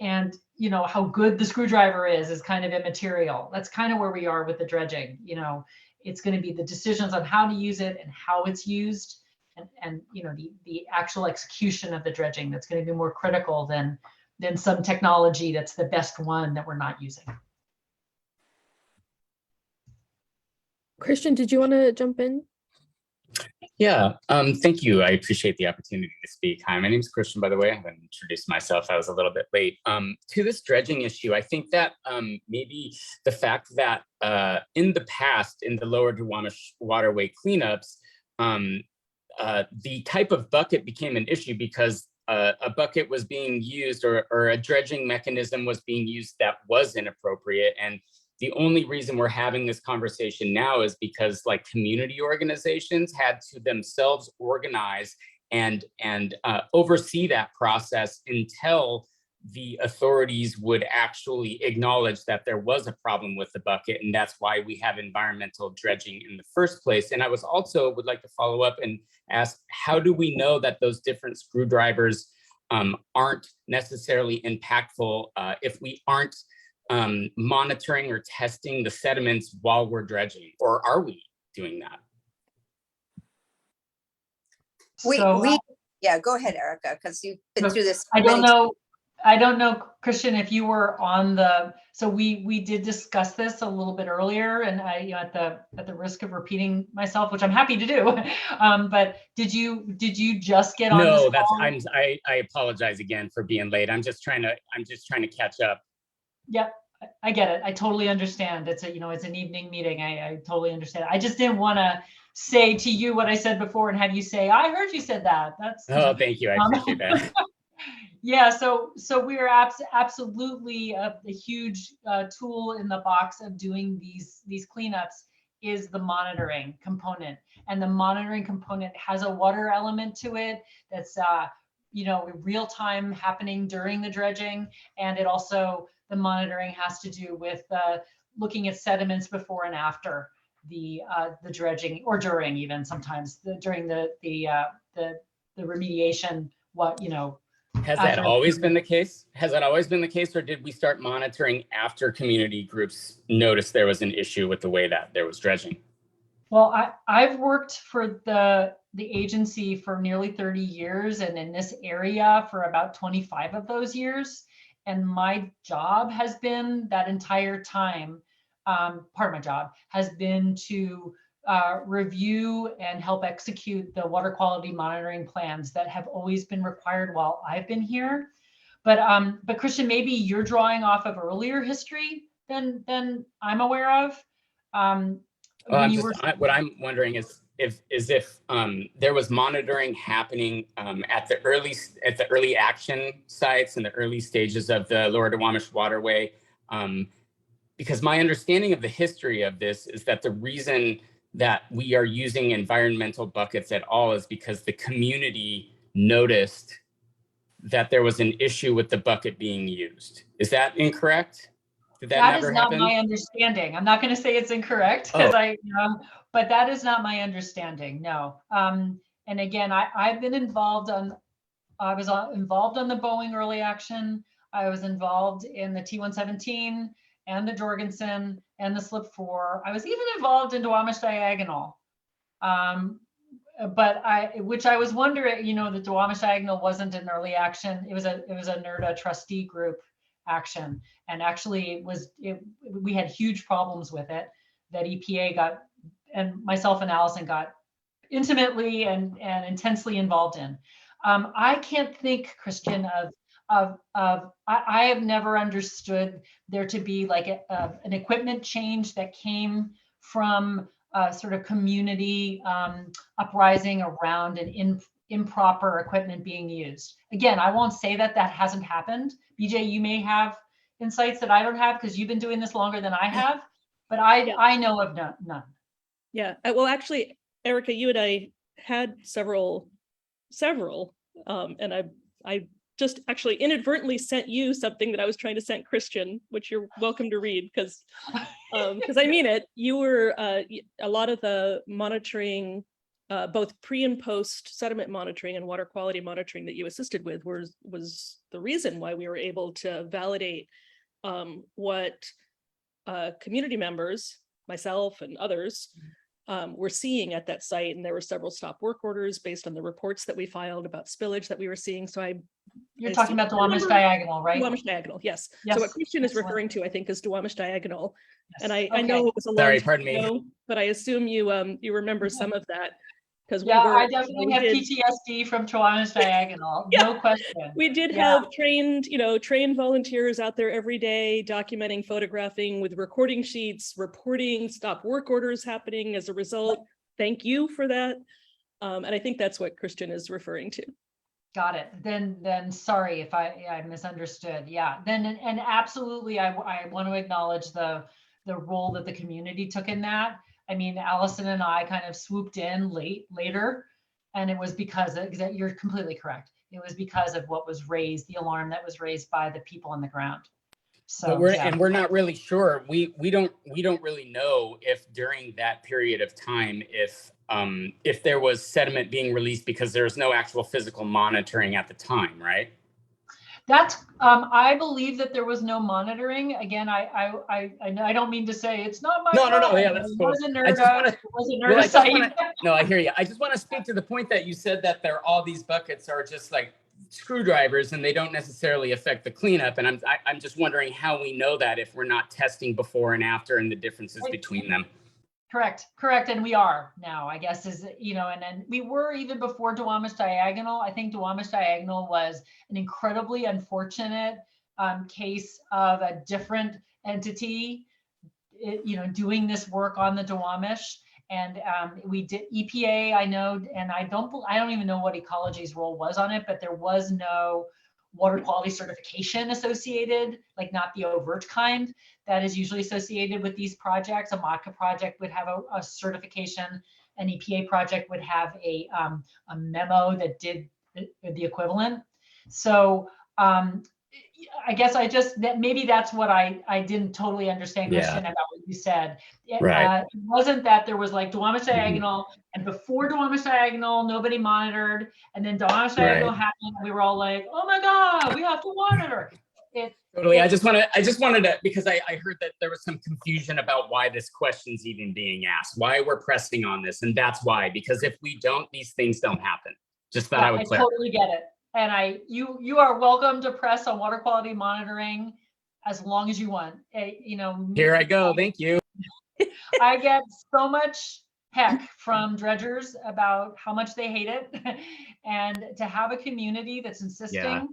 S4: how good the screwdriver is kind of immaterial. That's kind of where we are with the dredging. It's going to be the decisions on how to use it and how it's used, and the actual execution of the dredging that's going to be more critical than some technology that's the best one that we're not using.
S1: Christian, did you want to jump in?
S7: Yeah, thank you. I appreciate the opportunity to speak. Hi, my name is Christian, by the way. I haven't introduced myself. I was a little bit late. To this dredging issue, I think that maybe the fact that in the past, in the lower Duwamish waterway cleanups, the type of bucket became an issue because a bucket was being used, or a dredging mechanism was being used that was inappropriate. And the only reason we're having this conversation now is because community organizations had to themselves organize and oversee that process until the authorities would actually acknowledge that there was a problem with the bucket. And that's why we have environmental dredging in the first place. And I would like to follow up and ask, how do we know that those different screwdrivers aren't necessarily impactful if we aren't monitoring or testing the sediments while we're dredging? Or are we doing that?
S3: Yeah, go ahead, Erica, because you've been through this.
S4: I don't know, Christian, if you were on so we did discuss this a little bit earlier, and I, at the risk of repeating myself, which I'm happy to do, but did you just get on?
S7: No, I apologize again for being late. I'm just trying to catch up.
S4: Yep, I get it. I totally understand. It's an evening meeting. I totally understand. I just didn't want to say to you what I said before and have you say, I heard you said that.
S7: Oh, thank you. I appreciate that.
S4: Yeah, so we are absolutely a huge tool in the box of doing these cleanups is the monitoring component, and the monitoring component has a water element to it that's real time happening during the dredging, and it also, the monitoring has to do with looking at sediments before and after the dredging, or during, even sometimes during the remediation what, you know.
S7: Has that
S4: after-
S7: always been the case? Has that always been the case, or did we start monitoring after community groups noticed there was an issue with the way that there was dredging?
S4: Well, I've worked for the agency for nearly 30 years and in this area for about 25 of those years. And my job has been that entire time, part of my job has been to review and help execute the water quality monitoring plans that have always been required while I've been here. But Christian, maybe you're drawing off of earlier history than I'm aware of.
S7: What I'm wondering is if there was monitoring happening at the early action sites and the early stages of the Lower Duwamish waterway, because my understanding of the history of this is that the reason that we are using environmental buckets at all is because the community noticed that there was an issue with the bucket being used. Is that incorrect? Did that
S4: That
S7: never
S4: is not
S7: happen?
S4: my understanding. I'm not going to say it's incorrect because but that is not my understanding. No. And again, I've been involved I was involved on the Boeing early action. I was involved in the T-117 and the Jorgensen and the Slip 4. I was even involved in Duwamish Diagonal. But which I was wondering, you know, the Duwamish Diagonal wasn't an early action. It was a NERDA trustee group action. And actually we had huge problems with it that EPA got, and myself and Allison got intimately and intensely involved in. I can't think, Christian, I have never understood there to be like an equipment change that came from sort of community uprising around an improper equipment being used. Again, I won't say that hasn't happened. BJ, you may have insights that I don't have because you've been doing this longer than I have, but I know of none.
S6: Yeah, well, actually, Erica, you and I had several, and I just actually inadvertently sent you something that I was trying to send Christian, which you're welcome to read because I mean it. You were a lot of the monitoring, both pre and post sediment monitoring and water quality monitoring that you assisted with was the reason why we were able to validate what community members, myself and others, were seeing at that site. And there were several stop work orders based on the reports that we filed about spillage that we were seeing. So
S4: You're talking about Duwamish Diagonal, right?
S6: Duwamish Diagonal, yes.
S4: Yes.
S6: So what Christian is
S4: Excellent.
S6: referring to, I think, is Duwamish Diagonal.
S4: Yes.
S6: And I
S4: Okay.
S6: know it was a long
S7: Sorry,
S6: time
S7: pardon me.
S6: ago, but I assume you remember some of that because
S4: I definitely have PTSD from Duwamish Diagonal.
S6: Yeah.
S4: No question.
S6: We did have trained volunteers out there every day documenting, photographing with recording sheets, reporting stop work orders happening as a result. Thank you for that. And I think that's what Christian is referring to.
S4: Got it. Then sorry if I misunderstood. Yeah. Then and absolutely, I want to acknowledge the role that the community took in that. I mean, Allison and I kind of swooped in later, and it was because you're completely correct. It was because of what was raised, the alarm that was raised by the people on the ground. So
S7: But we're not really sure. We don't really know if during that period of time if there was sediment being released because there's no actual physical monitoring at the time, right?
S4: That's I believe that there was no monitoring. Again, I don't mean to say it's not my
S7: No. Yeah, that's cool. No, I hear you. I just want to speak to the point that you said that all these buckets are just like screwdrivers and they don't necessarily affect the cleanup. And I'm just wondering how we know that if we're not testing before and after and the differences between them.
S4: Correct. And we are now, I guess, and then we were even before Duwamish Diagonal. I think Duwamish Diagonal was an incredibly unfortunate case of a different entity, doing this work on the Duwamish. And we did EPA, I know, and I don't even know what Ecology's role was on it, but there was no water quality certification associated, like not the overt kind that is usually associated with these projects. A MACA project would have a certification. An EPA project would have a memo that did the equivalent. So I guess maybe that's what I didn't totally understand,
S7: Yeah.
S4: Christian, about what you said.
S7: Right.
S4: It wasn't that there was like Duwamish
S7: Mhm.
S4: Diagonal, and before Duwamish Diagonal, nobody monitored, and then Duwamish Diagonal
S7: Right.
S4: happened, and we were all like, oh my God, we have to monitor.
S7: Totally. I just wanted to, because I heard that there was some confusion about why this question's even being asked, why we're pressing on this. And that's why, because if we don't, these things don't happen. Just thought I would clarify.
S4: Totally get it. And you are welcome to press on water quality monitoring as long as you want.
S7: Here I go. Thank you.
S4: I get so much heck from dredgers about how much they hate it. And to have a community that's insisting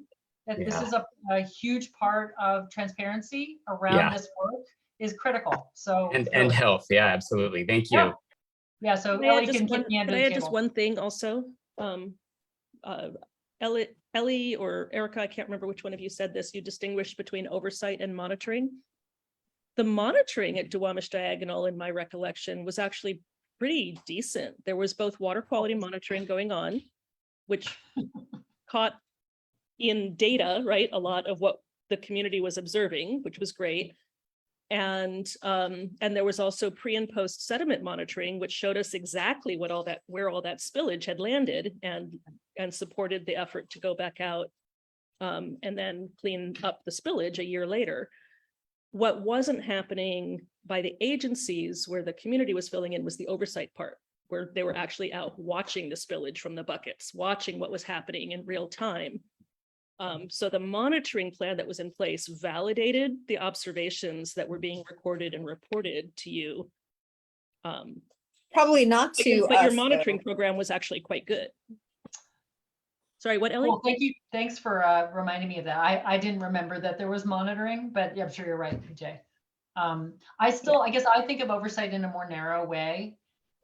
S4: that this is a huge part of transparency around this work is critical. So
S7: and health. Yeah, absolutely. Thank you.
S4: Yeah. So
S6: Can I
S4: Ellie
S6: add
S4: can kick me under the table.
S6: just one thing also? Ellie or Erica, I can't remember which one of you said this, you distinguished between oversight and monitoring. The monitoring at Duwamish Diagonal, in my recollection, was actually pretty decent. There was both water quality monitoring going on, which caught in data, right, a lot of what the community was observing, which was great. And there was also pre and post sediment monitoring, which showed us exactly where all that spillage had landed and supported the effort to go back out and then clean up the spillage a year later. What wasn't happening by the agencies where the community was filling in was the oversight part, where they were actually out watching the spillage from the buckets, watching what was happening in real time. So the monitoring plan that was in place validated the observations that were being recorded and reported to you.
S3: Probably not to
S6: but your
S3: us,
S6: monitoring
S3: though.
S6: program was actually quite good. Sorry, what, Ellie?
S4: Well, thank you. Thanks for reminding me of that. I didn't remember that there was monitoring, but yeah, I'm sure you're right, PJ. I guess I think of oversight in a more narrow way.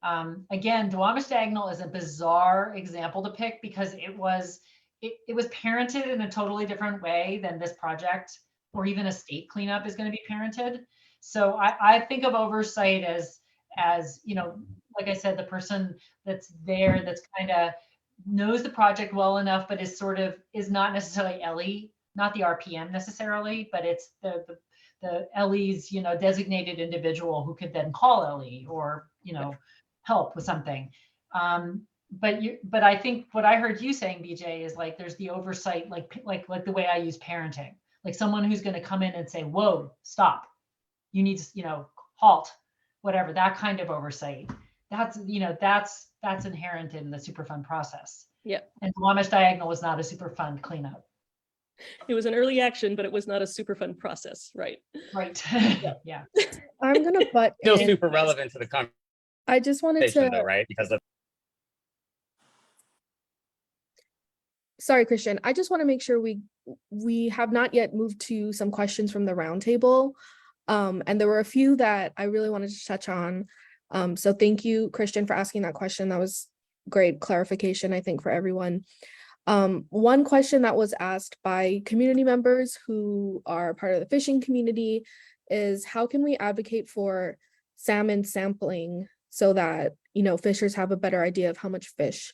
S4: Again, Duwamish Diagonal is a bizarre example to pick because it was parented in a totally different way than this project or even a state cleanup is going to be parented. So I think of oversight as, like I said, the person that's there that's kind of knows the project well enough, but is not necessarily Ellie, not the RPM necessarily, but it's the Ellie's, designated individual who could then call Ellie or, help with something. But I think what I heard you saying, BJ, is like there's the oversight, like the way I use parenting, like someone who's going to come in and say, "Whoa, stop! You need to, halt," whatever. That kind of oversight. That's inherent in the Superfund process.
S6: Yeah.
S4: And Duwamish Diagonal was not a Superfund cleanup.
S6: It was an early action, but it was not a Superfund process, right?
S4: Right. Yeah.
S1: I'm gonna butt
S7: Still
S1: in.
S7: super relevant to the conversation,
S1: I just wanted to.
S7: though, right? Because of
S1: Sorry, Christian. I just want to make sure we have not yet moved to some questions from the roundtable. And there were a few that I really wanted to touch on. So thank you, Christian, for asking that question. That was great clarification, I think, for everyone. One question that was asked by community members who are part of the fishing community is how can we advocate for salmon sampling so that, fishers have a better idea of how much fish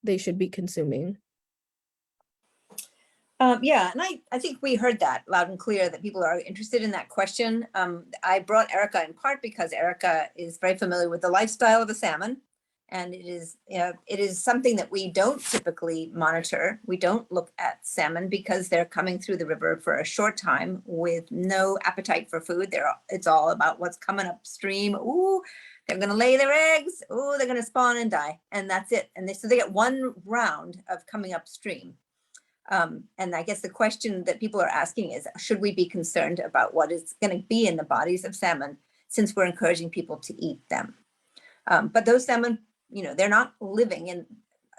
S1: they should be consuming?
S3: Yeah, and I think we heard that loud and clear that people are interested in that question. I brought Erica in part because Erica is very familiar with the lifestyle of a salmon, and it is something that we don't typically monitor. We don't look at salmon because they're coming through the river for a short time with no appetite for food. It's all about what's coming upstream. Ooh, they're going to lay their eggs. Ooh, they're going to spawn and die, and that's it. And so they get one round of coming upstream. And I guess the question that people are asking is, should we be concerned about what is going to be in the bodies of salmon since we're encouraging people to eat them? But those salmon, they're not living in,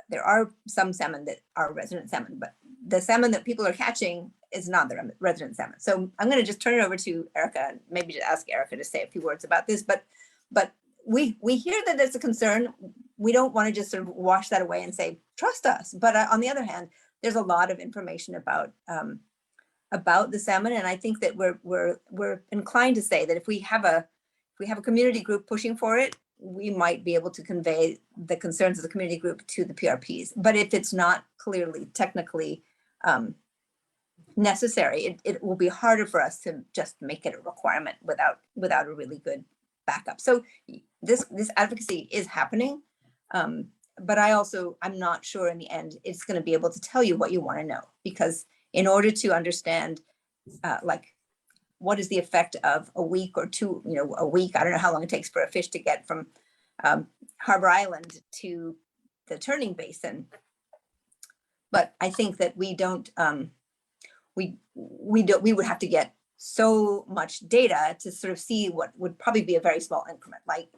S3: there are some salmon that are resident salmon, but the salmon that people are catching is not the resident salmon. So I'm going to just turn it over to Erica, and maybe to ask Erica to say a few words about this, but we hear that there's a concern. We don't want to just sort of wash that away and say, trust us. But on the other hand, there's a lot of information about the salmon, and I think that we're inclined to say that if we have a community group pushing for it, we might be able to convey the concerns of the community group to the PRPs. But if it's not clearly technically necessary. It will be harder for us to just make it a requirement without a really good backup. So this advocacy is happening. But I'm not sure in the end it's going to be able to tell you what you want to know, because in order to understand like what is the effect of a week or two, a week, I don't know how long it takes for a fish to get from Harbor Island to the turning basin. But I think that we would have to get so much data to sort of see what would probably be a very small increment. Like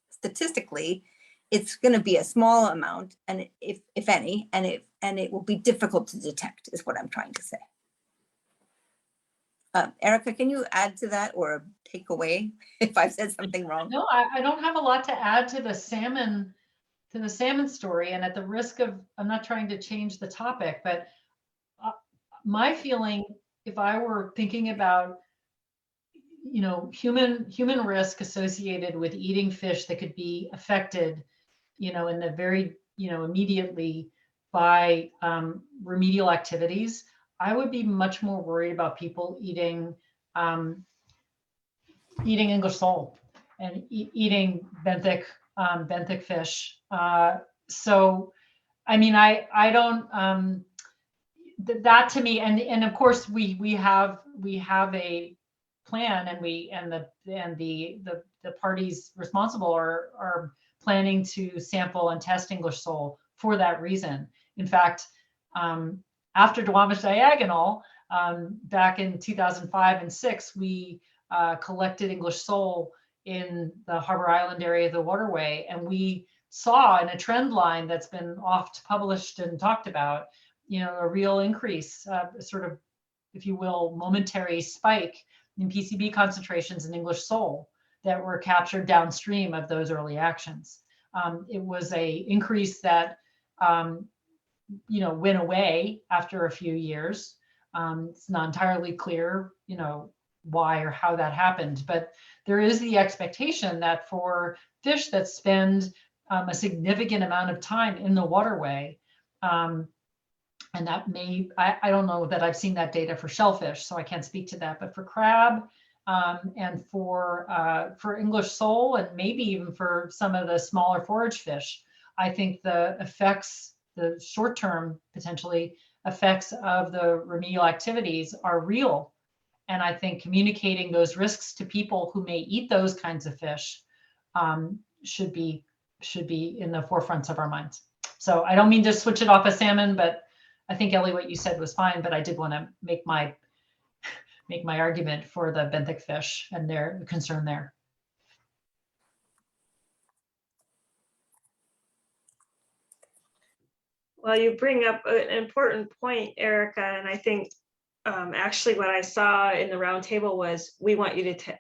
S3: statistically, it's going to be a small amount, and if any, and it will be difficult to detect, is what I'm trying to say. Erica, can you add to that or take away if I've said something wrong?
S4: No, I don't have a lot to add to the salmon story. And at the risk of, I'm not trying to change the topic, but my feeling, if I were thinking about, human risk associated with eating fish that could be affected, in the very, immediately by remedial activities, I would be much more worried about people eating English sole and eating benthic fish. So, I mean, I don't, that to me, and of course we have a plan, and the parties responsible are planning to sample and test English sole for that reason. In fact, after Duwamish Diagonal, back in 2005 and 6, we collected English sole in the Harbor Island area of the waterway, and we saw in a trend line that's been oft published and talked about, a real increase, sort of, if you will, momentary spike in PCB concentrations in English sole that were captured downstream of those early actions. It was a increase that went away after a few years. It's not entirely clear, why or how that happened, but there is the expectation that for fish that spend a significant amount of time in the waterway, and that may, I don't know that I've seen that data for shellfish, so I can't speak to that, but for crab and for English sole, and maybe even for some of the smaller forage fish, I think the effects, the short-term potentially effects of the remedial activities are real. And I think communicating those risks to people who may eat those kinds of fish should be in the forefronts of our minds. So I don't mean to switch it off of salmon, but I think, Ellie, what you said was fine, but I did want to make my argument for the benthic fish and their concern there.
S5: Well, you bring up an important point, Erica, and I think actually what I saw in the roundtable was, we want you to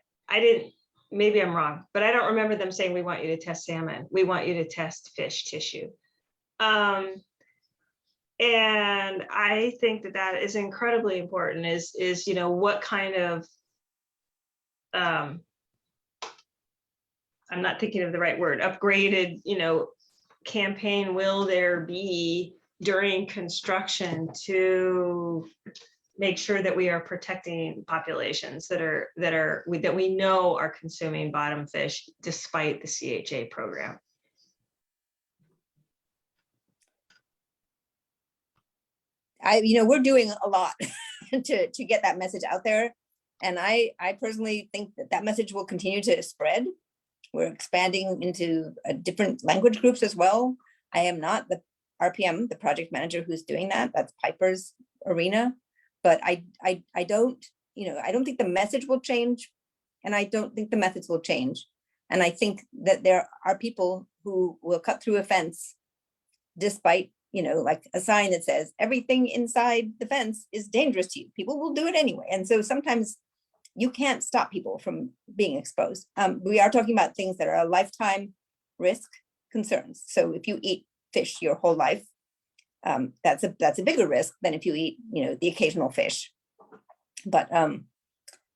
S5: maybe I'm wrong, but I don't remember them saying we want you to test salmon. We want you to test fish tissue. And I think that is incredibly important, is what kind of, I'm not thinking of the right word, upgraded, campaign will there be during construction to make sure that we are protecting populations that we know are consuming bottom fish despite the CHA program.
S3: We're doing a lot to get that message out there. And I personally think that message will continue to spread. We're expanding into different language groups as well. I am not the RPM, the project manager who's doing that. That's Piper's arena. But I don't think the message will change, and I don't think the methods will change. And I think that there are people who will cut through a fence despite, like a sign that says everything inside the fence is dangerous to you. People will do it anyway. And so sometimes you can't stop people from being exposed. We are talking about things that are a lifetime risk concerns. So if you eat fish your whole life, that's a bigger risk than if you eat, the occasional fish. But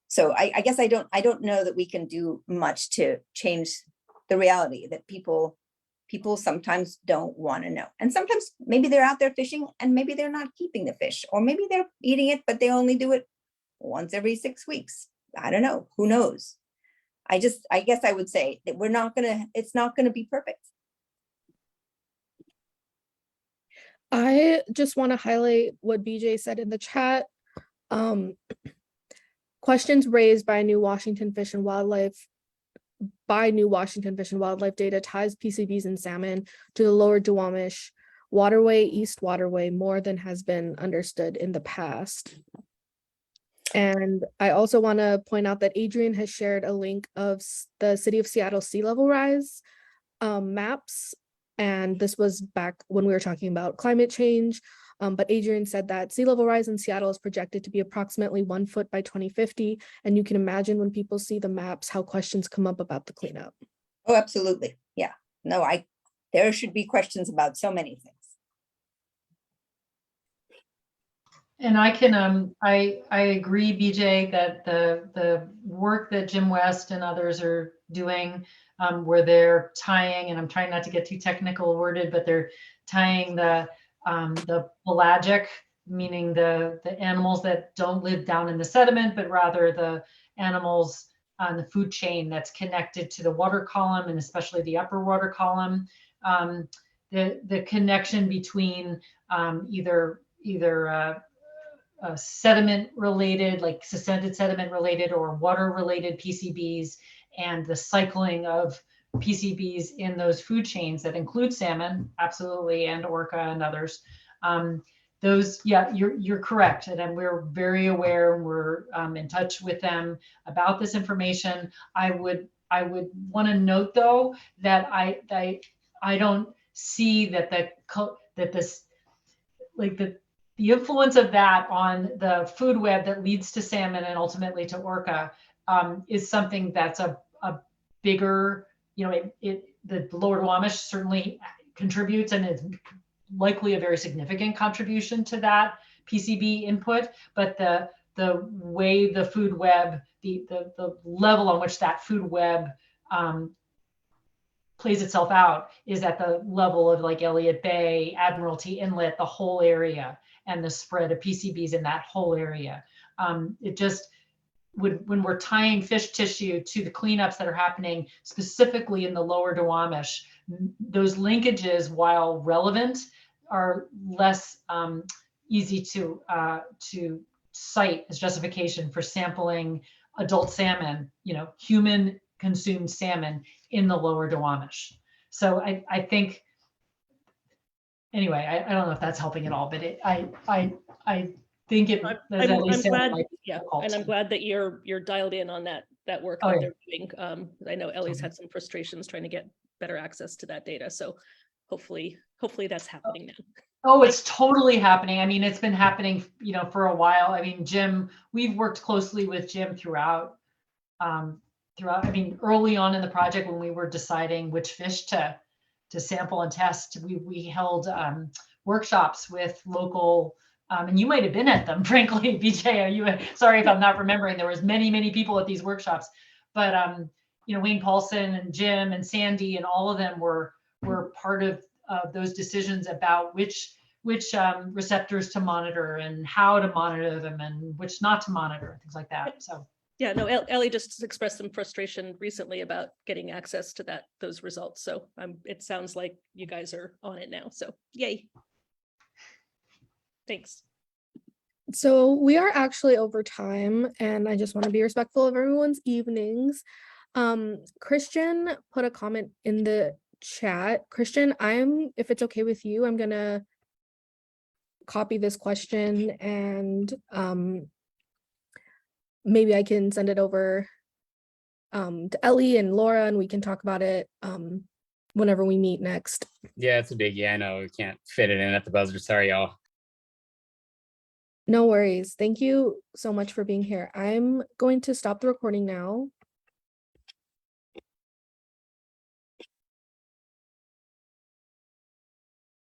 S3: so I guess I don't know that we can do much to change the reality that people people sometimes don't want to know. And sometimes maybe they're out there fishing and maybe they're not keeping the fish, or maybe they're eating it, but they only do it once every 6 weeks. I don't know, who knows? I guess I would say that it's not gonna be perfect.
S1: I just want to highlight what BJ said in the chat. Questions raised by New Washington Fish and Wildlife data ties PCBs and salmon to the lower Duwamish waterway, East Waterway, more than has been understood in the past. And I also want to point out that Adrian has shared a link of the City of Seattle sea level rise maps. And this was back when we were talking about climate change. But Adrian said that sea level rise in Seattle is projected to be approximately 1 foot by 2050. And you can imagine when people see the maps, how questions come up about the cleanup.
S3: Oh, absolutely. Yeah. No, there should be questions about so many things.
S4: And I can, I agree, BJ, that the work that Jim West and others are doing, where they're tying, and I'm trying not to get too technical worded, but they're tying the pelagic, meaning the animals that don't live down in the sediment, but rather the animals on the food chain that's connected to the water column, and especially the upper water column. The connection between either sediment related, like suspended sediment related, or water related PCBs, and the cycling of PCBs in those food chains that include salmon, absolutely, and orca and others. Those, yeah, you're correct, and we're very aware. We're in touch with them about this information. I would want to note though that I don't see that the influence of that on the food web that leads to salmon and ultimately to orca is something that's a bigger, the lower Duwamish certainly contributes, and is likely a very significant contribution to that PCB input, but the way the food web, the level on which that food web plays itself out is at the level of like Elliott Bay, Admiralty Inlet, the whole area, and the spread of PCBs in that whole area. It just when we're tying fish tissue to the cleanups that are happening specifically in the lower Duwamish, those linkages, while relevant, are less easy to cite as justification for sampling adult salmon, human consumed salmon in the lower Duwamish. So I think, anyway, I don't know if that's helping at all, but I think it.
S6: I'm glad, yeah, and I'm glad that you're dialed in on that work that they're doing. I know Ellie's had some frustrations trying to get better access to that data, so hopefully that's happening now.
S4: Oh, it's totally happening. I mean, it's been happening, for a while. I mean, Jim, we've worked closely with Jim throughout. I mean, early on in the project when we were deciding which fish to sample and test, we held workshops with local, and you might have been at them, frankly, BJ. Sorry if I'm not remembering. There was many people at these workshops, but Wayne Paulson and Jim and Sandy and all of them were part of those decisions about which receptors to monitor and how to monitor them and which not to monitor, things like that. So.
S6: Yeah, no, Ellie just expressed some frustration recently about getting access to those results. So it sounds like you guys are on it now. So yay. Thanks.
S1: So we are actually over time, and I just want to be respectful of everyone's evenings. Christian put a comment in the chat. Christian, if it's okay with you, I'm gonna copy this question and maybe I can send it over to Ellie and Laura, and we can talk about it whenever we meet next.
S7: Yeah, it's a biggie. I know we can't fit it in at the buzzer. Sorry, y'all.
S1: No worries. Thank you so much for being here. I'm going to stop the recording now.